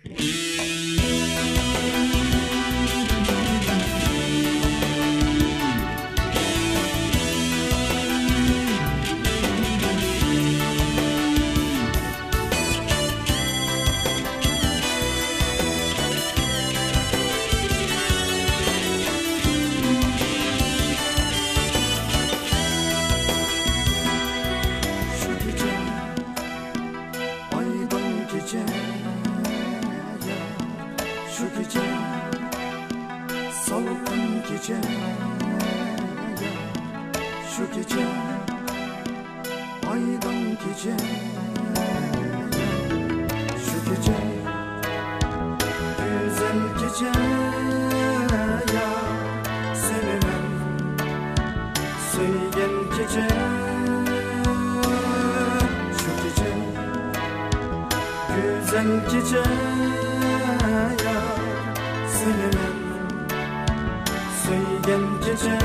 Şu gece salgın gece ya, şu gece aydın gece ya, şu gece güzel gece ya, senemem söygen gece, şu gece güzel gece ya, senemem söygen gece.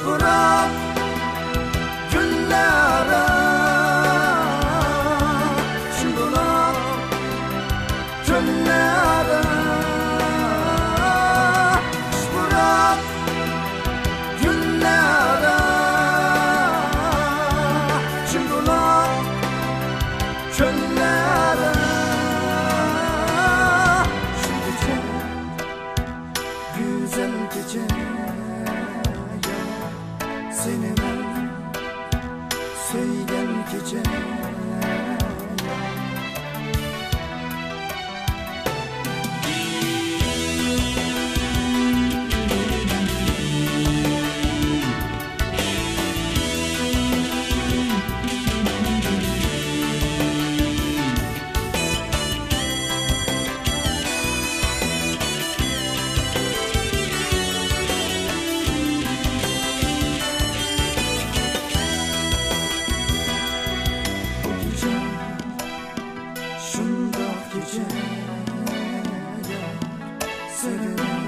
Bırak günlere, bırak günlere, bırak günlere, bırak günlere. Şu gece güzel gece ya, senemem söygen gece ya. Şundak gece ya, senemem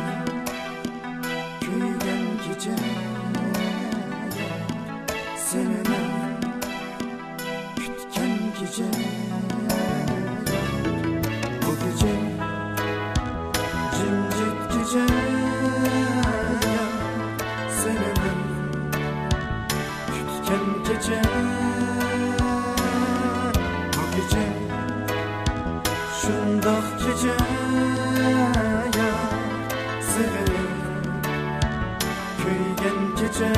köygen gece ya, senemem kütken gece ya. Bu gece cimcit gece ya, senemem kütken gece. Bu gece şundak gece ya, severim köygen gece.